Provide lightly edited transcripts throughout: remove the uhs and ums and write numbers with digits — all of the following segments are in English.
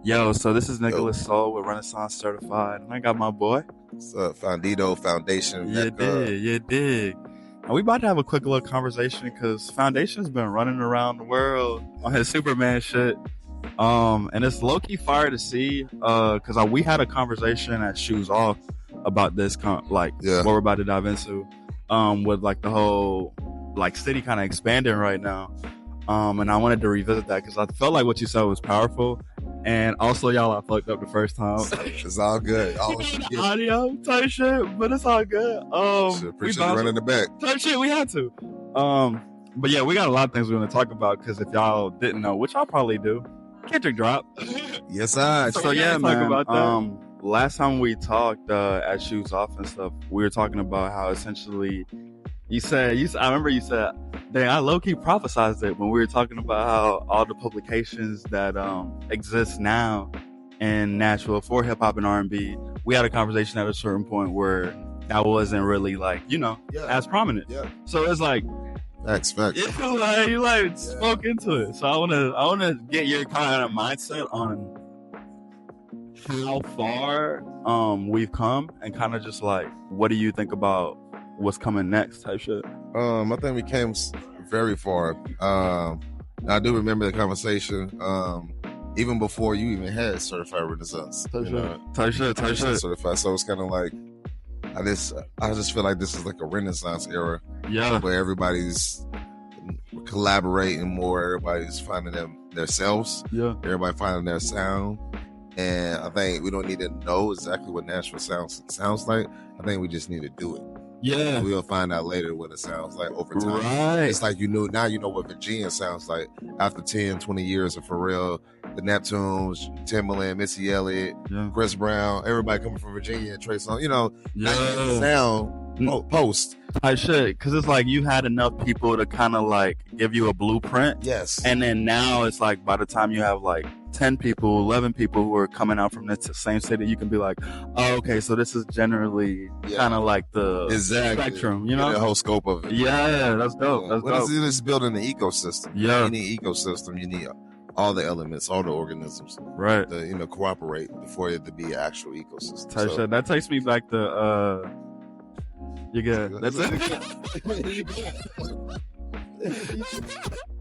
Yo, so this is Yo, Nicholas Soul with Renaissance Certified, and I got my boy. what's up, Fondito Foundation, You Mecca? dig, you dig. And we about to have a quick little conversation because Foundation's been running around the world on his Superman shit. And it's low-key fire to see, because we had a conversation at Shoes Off about this, what we're about to dive into, with like the whole like city kind of expanding right now. And I wanted to revisit that because I felt like what you said was powerful. And also, y'all, I fucked up the first time. It's all good. Audio type shit, but it's all good. Appreciate you running the back. Type shit, we had to. But yeah, we got a lot of things we're gonna talk about because if y'all didn't know, which y'all probably do, Kendrick drop. Yes, I. So yeah, man. About that. Last time we talked at Shoes Off and stuff, we were talking about how essentially you said. I remember you said, dang, I low-key prophesized it when we were talking about how all the publications that exist now in Nashville for hip-hop and R&B, we had a conversation at a certain point where that wasn't really like, as prominent. Yeah. So it's like, Facts. you spoke into it. So I wanna get your kind of mindset on how far we've come and kind of just like, what do you think about what's coming next type shit? I think we came very far. I do remember the conversation. Even before you even had Certified Renaissance. Type shit. Certified. So it's kind of like I just feel like this is like a Renaissance era. Yeah. Where everybody's collaborating more. Everybody's finding themselves. Yeah. Everybody finding their sound. And I think we don't need to know exactly what Nashville sounds like. I think we just need to do it. Yeah. We'll find out later what it sounds like over time. Right. It's like now you know what Virginia sounds like after 10, 20 years of Pharrell, the Neptunes, Timbaland, Missy Elliott, Chris Brown, everybody coming from Virginia, Trey Songz, sound post. I should, because it's like you had enough people to kind of like give you a blueprint. Yes. And then now it's like by the time you have like 10 people, 11 people who are coming out from the same city, you can be like, oh, okay, so this is generally kind of like the spectrum, the whole scope of it. Yeah, that's dope. That's dope. It's building an ecosystem. Yeah. You need ecosystem. You need all the elements, all the organisms, right? To cooperate for it to be an actual ecosystem. So that takes me back to you good. That's it.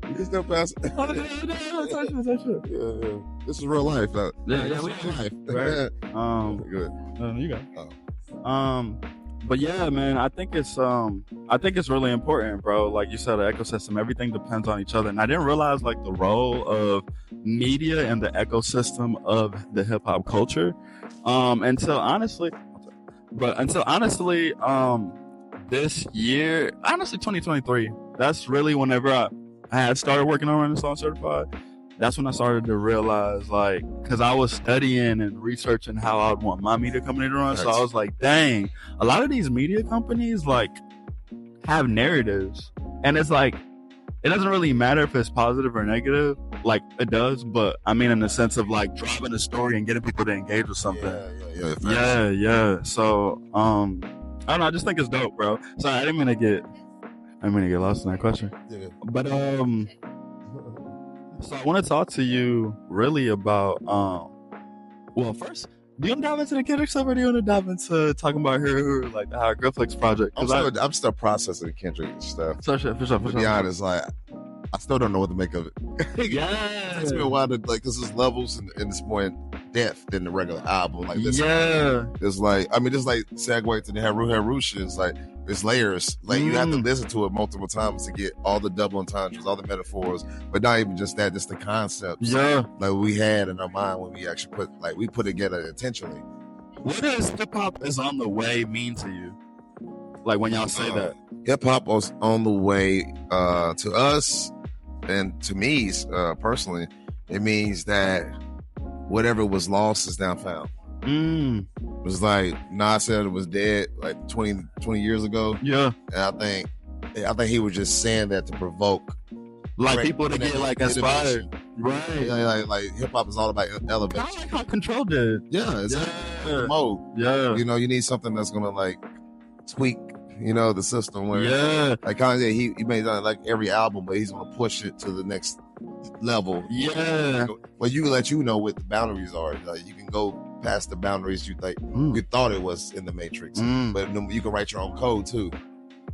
You can still pass it. Yeah. This is real life. Yeah, we life. Right. Good. You got. But yeah, man, I think it's really important, bro. Like you said, the ecosystem, everything depends on each other. And I didn't realize like the role of media in the ecosystem of the hip hop culture. Until honestly, this year, honestly, 2023, that's really whenever I had started working on Renaissance Certified. That's when I started to realize, like, because I was studying and researching how I would want my media company to run. So I was like, dang, a lot of these media companies, like, have narratives. And it's like, it doesn't really matter if it's positive or negative. Like, it does. But, I mean, in the sense of, like, driving a story and getting people to engage with something. Yeah. So, I don't know. I just think it's dope, bro. Sorry, I didn't mean to get lost in that question. Yeah. But, so I want to talk to you really about, first, do you want to dive into the Kendrick stuff or do you want to dive into talking about Heru, like the Heruglyphics project? I'm still processing the Kendrick stuff. For sure. To be honest, like, I still don't know what to make of it. Yeah. It takes me a while to, like, this is levels and it's more in depth than the regular album. Like this. Yeah. It's like, just like segue to the Heru shit. It's like, it's layers. Like, you have to listen to it multiple times to get all the double entendres, all the metaphors, but not even just that, just the concepts. Yeah. Like we had in our mind when we actually put together intentionally. What does hip hop is on the way mean to you? Like when y'all say that? Hip hop was on the way to us and to me personally. It means that whatever was lost is now found. It was like Nas said it was dead like 20 years ago. Yeah. And I think he was just saying that to provoke like people to get like inspired. Right. Like hip hop is all about elevation. I like how Control did. Yeah, it's mode. Yeah. You need something that's gonna like tweak, the system where like Kanye, he made like every album, but he's gonna push it to the next level. Yeah. Well, you can let you know what the boundaries are. Like, you can go past the boundaries you thought it was in the Matrix, but you can write your own code too,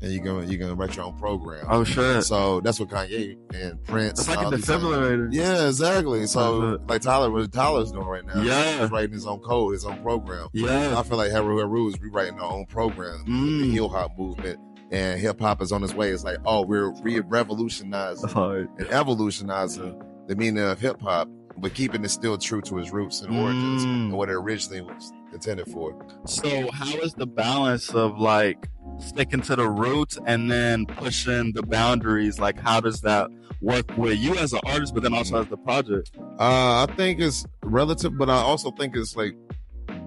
and you can write your own program. Oh shit! So that's what Kanye and Prince. It's like a defibrillator. Yeah, exactly. So like what Tyler's doing right now. Yeah, he's writing his own code, his own program. Yeah, I feel like Heru is rewriting our own program. The heel hop movement. And hip hop is on its way. It's like, we're revolutionizing and evolutionizing the meaning of hip hop, but keeping it still true to its roots and origins and what it originally was intended for. So how is the balance of like sticking to the roots and then pushing the boundaries? Like, how does that work with you as an artist, but then also as the project? I think it's relative, but I also think it's like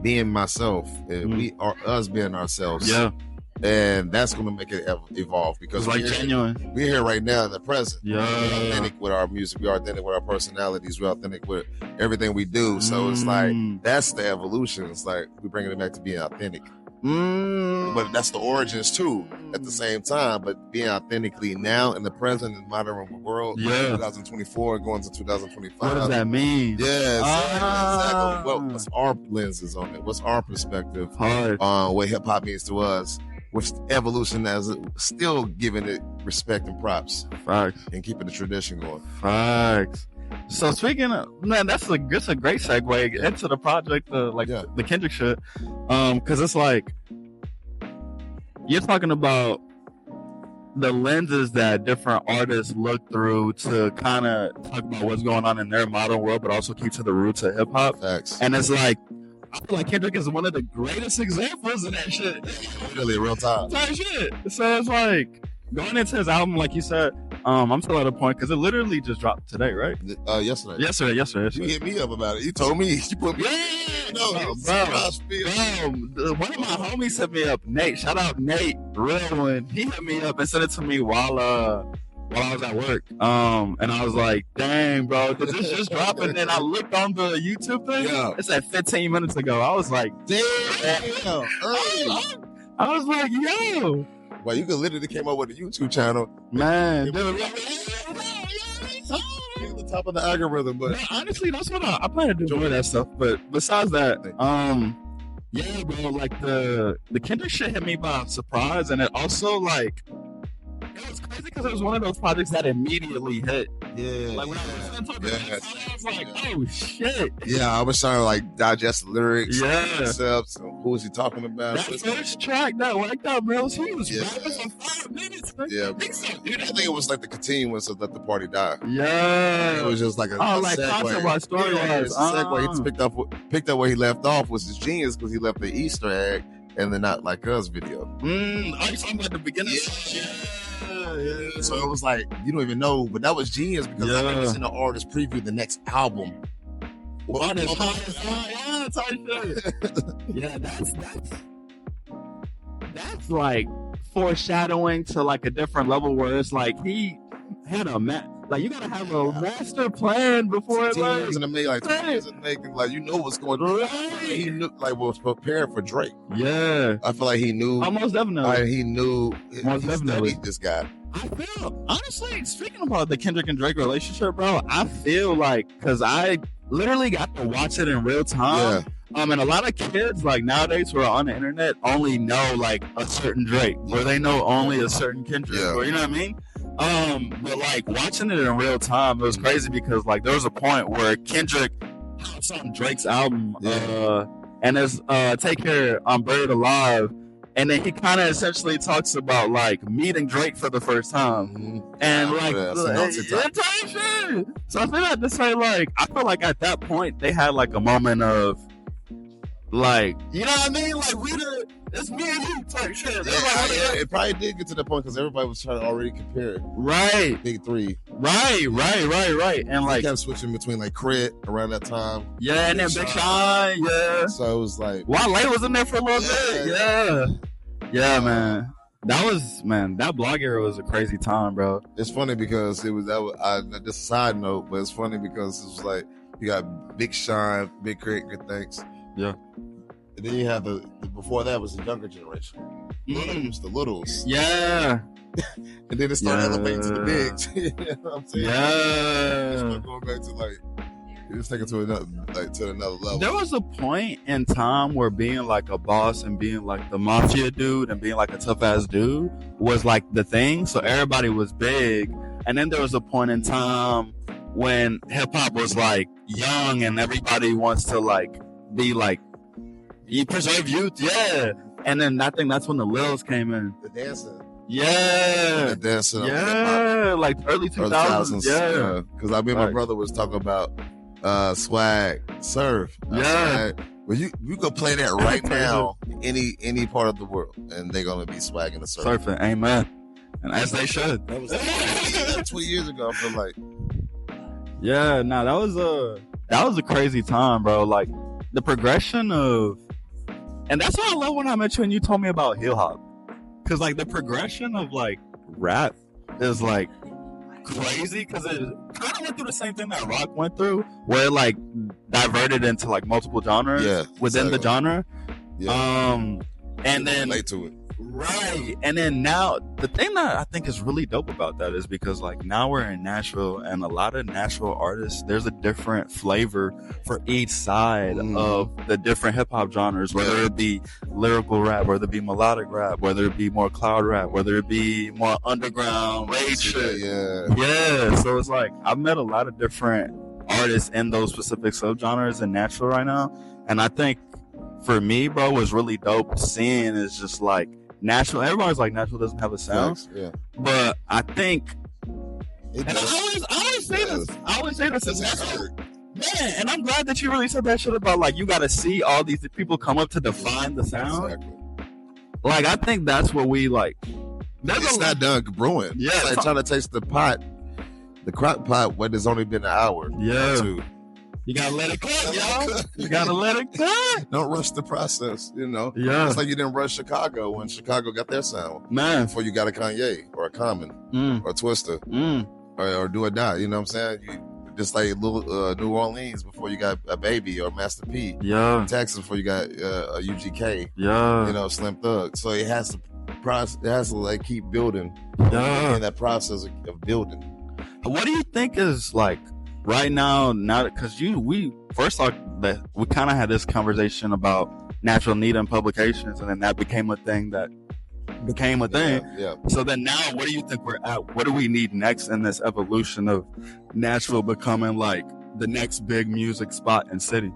being myself. And we are us being ourselves. Yeah. And that's going to make it evolve because it's like genuine. We're here right now in the present. Yeah. We're authentic with our music. We're authentic with our personalities. We're authentic with everything we do. So it's like, that's the evolution. It's like, we're bringing it back to being authentic. But that's the origins too at the same time. But being authentically now in the present and modern world, 2024 going to 2025. What does that mean? Yeah, exactly. What's our lenses on it? What's our perspective on what hip hop means to us? With evolution as still giving it respect and props. Facts. And keeping the tradition going. Facts. So speaking of, man, that's a great segue into the project, the Kendrick shit. Cause it's like, you're talking about the lenses that different artists look through to kind of talk about what's going on in their modern world, but also keep to the roots of hip hop. Facts. And it's like, I feel like Kendrick is one of the greatest examples of that shit. Really, real time. Type shit. So it's like, going into his album, like you said, I'm still at a point because it literally just dropped today, right? Yesterday. Yesterday. You hit me up about it. You told me. You put me. Bro. One of my homies hit me up. Nate, shout out Nate, real one. He hit me up and sent it to me while I was at work. And I was like, dang, bro, did this just drop? And then I looked on the YouTube thing. Yeah. It said 15 minutes ago. I was like, damn. I was like, yo. Well, you could literally came up with a YouTube channel. Man. You're the top of the algorithm, but honestly, that's what I plan to do more of that stuff. But besides that, yeah, bro, like the Kendrick shit hit me by surprise, and it also like it was crazy because it was one of those projects that immediately hit. Yeah. Like when I was I was like, oh shit. Yeah, I was trying to like digest the lyrics. Yeah. Concepts. Who was he talking about? That first track that worked out, bro. He was rapping for 5 minutes. Yeah. I think it was like the continuance of Let the Party Die. Yeah. It was just like a segue. What story was. Segue. He picked up where he left off, was his genius because he left the Easter egg and the Not Like Us video. Are you talking about the beginning? Yeah. So it was like, you don't even know, but that was genius because I never seen an artist preview the next album. Yeah, that's like foreshadowing to like a different level where it's like he had like you gotta have a master plan before years in the making, like 2 years in the making, like you know what's going on. He knew, like, was prepared for Drake. Yeah, I feel like he knew. Almost definitely. Like, he knew. Most definitely. This guy. I feel honestly, speaking about the Kendrick and Drake relationship, bro. I feel like because I literally got to watch it in real time. Yeah. And a lot of kids like nowadays who are on the internet only know like a certain Drake, or they know only a certain Kendrick, or you know what I mean. But like watching it in real time, it was crazy because like there was a point where Kendrick hops on Drake's album, and it's Take Care, I'm Buried Alive, and then he kind of essentially talks about like meeting Drake for the first time, and like so I feel like to say like I feel like at that point they had like a moment of like, you know what I mean, like it's me and you type shit. It probably did get to the point because everybody was trying to already compare it. Right. Big Three. Right. And like kept switching between like Crit around that time. Yeah, and then Big Sean. Yeah. So it was like Wale was in there for a little bit. Yeah, man. That blog era was a crazy time, bro. It's funny because just a side note, but it's funny because it was like you got Big Sean, Big Crit, Good Thanks. Yeah. And then you have before that was the younger generation. It was the Littles. Yeah. And then it started elevating to the bigs. You know what I'm saying? Yeah. Going back to like, it's taken to another level. There was a point in time where being like a boss and being like the mafia dude and being like a tough ass dude was like the thing. So everybody was big. And then there was a point in time when hip hop was like young and everybody wants to like be like, you preserve youth. Yeah. And then I think that's when the Lils came in. The dancing. Yeah. The dancing. Yeah. Like early 2000s. Yeah. Because I mean, my brother was talking about swag, surf. Yeah. Well, you could play that right now, any part of the world, and they're gonna be swagging the surf. Surfing, amen. And as they should. That was 20 years ago. I feel like. Yeah, nah, that was a crazy time, bro. Like the progression of, and that's what I love when I met you and you told me about hip hop, because like the progression of like rap is like crazy, because it kind of went through the same thing that rock went through, where it like diverted into like multiple genres within the genre. Yeah. And then relate to it. Right. And then now the thing that I think is really dope about that is because like now we're in Nashville, and a lot of Nashville artists, there's a different flavor for each side of the different hip hop genres, whether it be lyrical rap, whether it be melodic rap, whether it be more cloud rap, whether it be more underground rage shit. Yeah. So it's like I've met a lot of different artists in those specific subgenres in Nashville right now. And I think for me, bro, what's really dope seeing is just like Nashville. Everybody's like Nashville doesn't have a sound, but I think, and I always say this. I always say this. Man, and I'm glad that you really said that shit about like you got to see all these people come up to define the sound. Exactly. Like I think that's what we like. It's not done brewing. Yeah, it's like trying to taste the pot, the crock pot when it's only been an hour. Yeah. You gotta let it cook, y'all. You gotta let it cook. Don't rush the process, you know? Yeah. It's like you didn't rush Chicago when Chicago got their sound. Man. Before you got a Kanye or a Common or a Twister or Do or Die, you know what I'm saying? Just like New Orleans before you got a Baby or Master P. Yeah. Texas before you got a UGK. Yeah. You know, Slim Thug. So it has to like keep building. Yeah. In that process of building. What do you think is like right now, because we first thought that we kind of had this conversation about natural need in publications, and then that became a thing Yeah. So then now, what do you think we're at? What do we need next in this evolution of Nashville becoming like the next big music spot and city?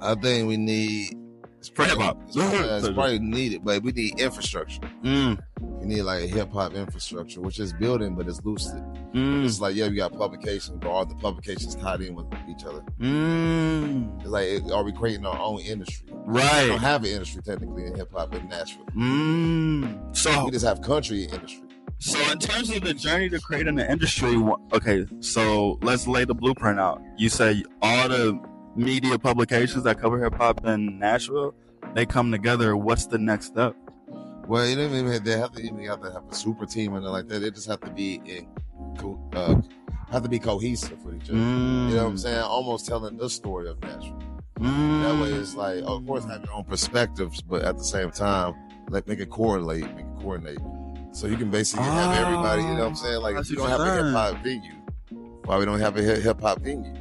I think we need, it's for hip hop. It's probably needed, but we need infrastructure. We need like a hip hop infrastructure, which is building, but it's lucid. It's like, we got publications, but all the publications tied in with each other. It's like, are we creating our own industry? Right. We don't have an industry technically in hip hop in Nashville. So we just have country industry. So in terms of the journey to creating an industry, okay, so let's lay the blueprint out. You say all the media publications that cover hip hop in Nashville, they come together. What's the next step? Well, you don't even have to have a super team and like that. They just have to be cohesive with each other. You know what I'm saying? Almost telling the story of Nashville. That way, it's like, of course, have your own perspectives, but at the same time, like make it coordinate. So you can basically have everybody. You know what I'm saying? Like if you don't have a hip hop venue, why we don't have a hip hop venue?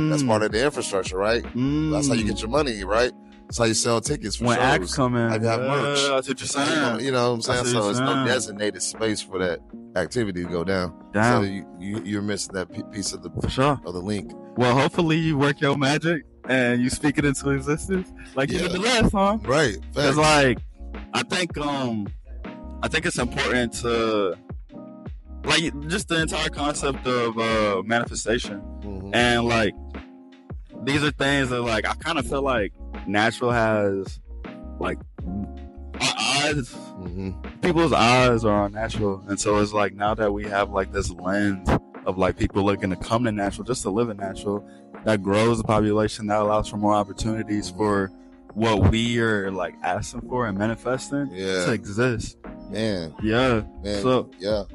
That's part of the infrastructure, right? That's how you get your money, right? That's how you sell tickets for when shows. acts come in. How you have merch. That's what you're saying. You know what I'm saying? So it's no designated space for that activity to go down. So you're missing that piece of the of the link. Well, hopefully you work your magic and you speak it into existence, like you did the last song. Right. It's like I think it's important to like just the entire concept of manifestation, and like these are things that like I kind of feel like Nashville has like our eyes, people's eyes are on Nashville, and so it's like now that we have like this lens of like people looking to come to Nashville just to live in Nashville, that grows the population, that allows for more opportunities for what we are like asking for and manifesting to exist. Man. So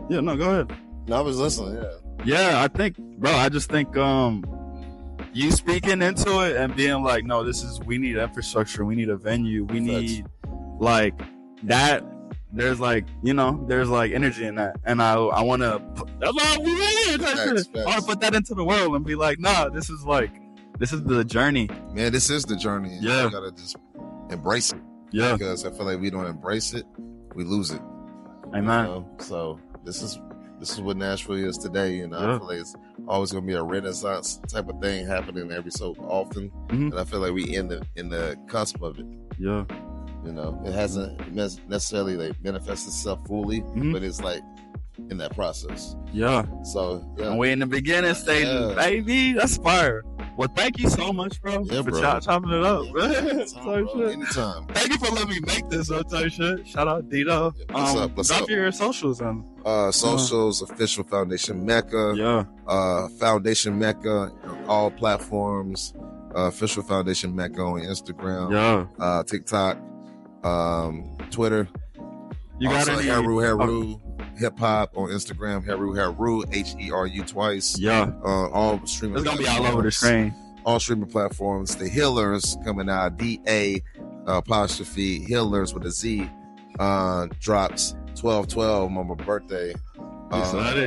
no, go ahead. No, I was listening. I think, bro, I just think you speaking into it and being like, no, we need infrastructure, we need a venue, we need like that there's like, you know, there's like energy in that, and I want to. That's why we in. I want to put that into the world and be like, nah, this is the journey. Man, this is the journey. And yeah, you gotta just embrace it. Yeah, because I feel like we don't embrace it, we lose it. Amen. You know? So this is what Nashville is today. You know, I feel like it's always gonna be a Renaissance type of thing happening every so often, and I feel like we in the cusp of it. Yeah. You know, it hasn't necessarily like manifested itself fully, but it's like in that process. Yeah. So yeah, and we're in the beginning stages, baby. That's fire. Well, thank you so much, bro, for chopping it up. Anytime. Thank you for letting me make this type shit. Shout out Dito. What's drop up? your socials on. Socials, official Foundation Mecca. Yeah. Foundation Mecca on all platforms. Official Foundation Mecca on Instagram. Yeah. TikTok. Twitter. You got any Heru hip hop on Instagram. Heru Heru twice. Yeah. All streaming. It's gonna be all over the screen. All streaming platforms. The Healers coming out. DA apostrophe Healers with a Z. Drops 12/12 on my birthday.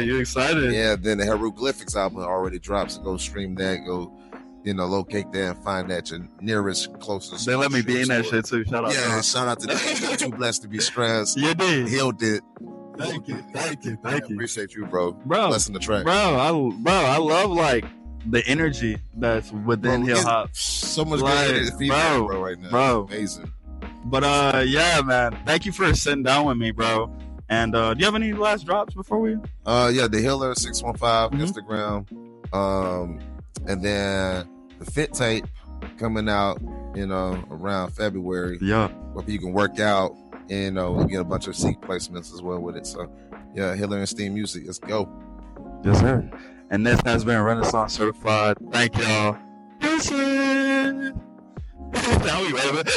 You excited? Yeah. Then the Heruglyphics album already drops. So go stream that. Go. You know, locate that and find that your nearest, closest. They let me be in that shit too. Shout out. Yeah, shout out to them. Too blessed to be stressed. You did. Healed it. Thank you. Appreciate you, bro. Blessing the track. I love like the energy that's within hip hop. So much good feedback, bro, right now. Bro. Amazing. But yeah, man. Thank you for sitting down with me, bro. And do you have any last drops before we? Yeah, the Healer 615 Instagram. And then the Fit Tape coming out, you know, around February. Yeah. Where you can work out, and, you know, we get a bunch of seat placements as well with it. So, yeah, Healer and Steam Music. Let's go. Yes, sir. And this has been Renaissance Certified. Thank y'all. Now we waving.